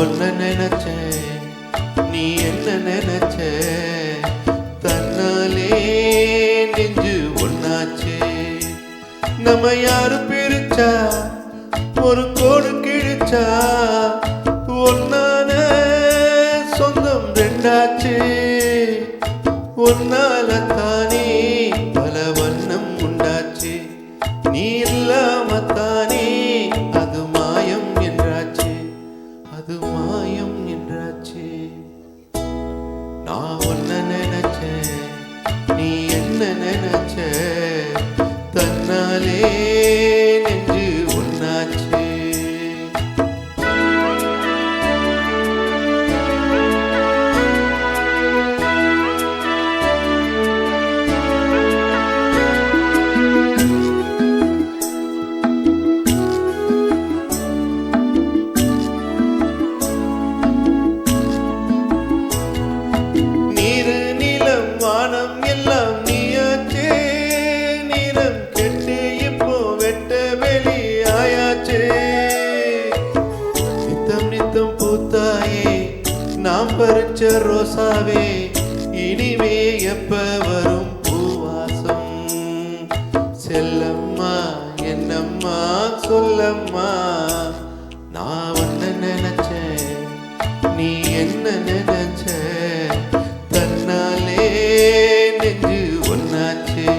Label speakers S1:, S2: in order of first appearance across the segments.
S1: ஒன்ன நினைச்சேன், நீ என்ன நினைச்ச? தன்னாலே நெஞ்சு ஒன்னாச்சே. நம்ம யாரு பிரிச்சா ஒரு கோடு கிழிச்சா, ஒன்னான சொந்தம் ரெண்டாச்சே. ஒன்னால தானே பல வண்ணம் உண்டாச்சே. நீ இல்லாமத்தானே அது மாயம் என்றாச்சே, அது மாயம் என்றாச்சே. நான் ஒன்ன நினைச்சேன், நீ என்ன நினைச்ச? தன்னாலே நெஞ்சு ஒன்னாச்சே. நாம் பறிச்ச ரோசாவே, இனிமே எப்ப வரும் பூவாசம்? செல்லம்மா என்னம்மா சொல்லம்மா. நான் ஒன்ன நினைச்சேன், நீ என்ன நினைச்ச? தன்னாலே நெஞ்சு ஒன்னாச்சே.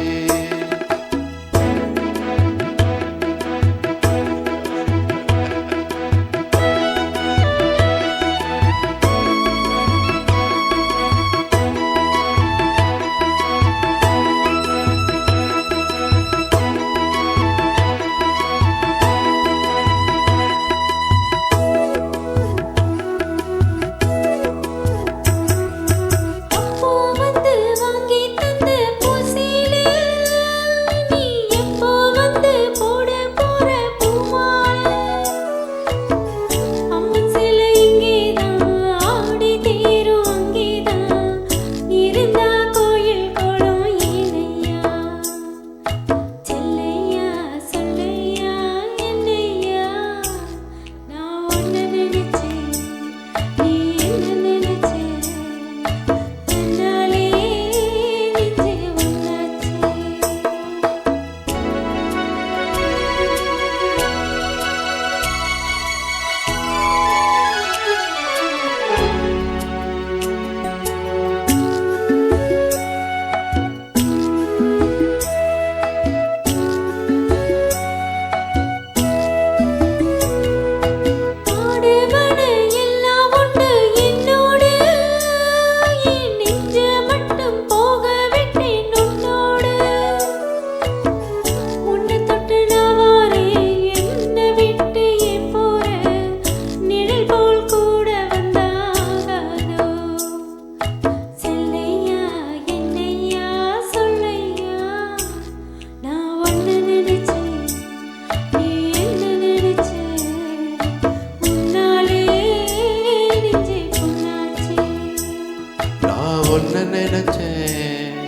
S1: ஒன்ன நினைச்சேன்,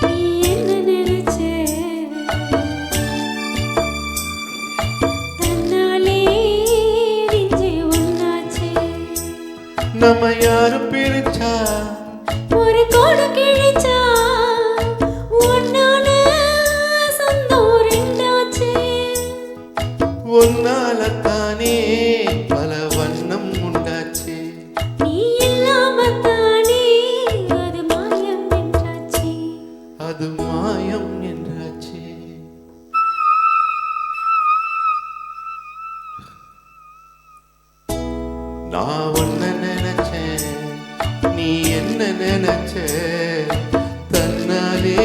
S2: நீ என்ன நினைச்ச? தன்னாலே நெஞ்சு ஒன்னாச்சே.
S1: நம்ம யாரு பிரிச்சா
S2: ஒரு கோடு கிழிச்சா, ஒன்னால சொந்தம் ரெண்டாச்சே.
S1: ஒன்னால தானே பல வண்ணம் உண்டாச்சே.
S2: நீ இல்லாம தானே அது மாயம் என்றாச்சே,
S1: அது மாயம் என்றாச்சே. நான் ஒன்ன நினைச்சேன், நீ என்ன நினைச்ச? தன்னாலே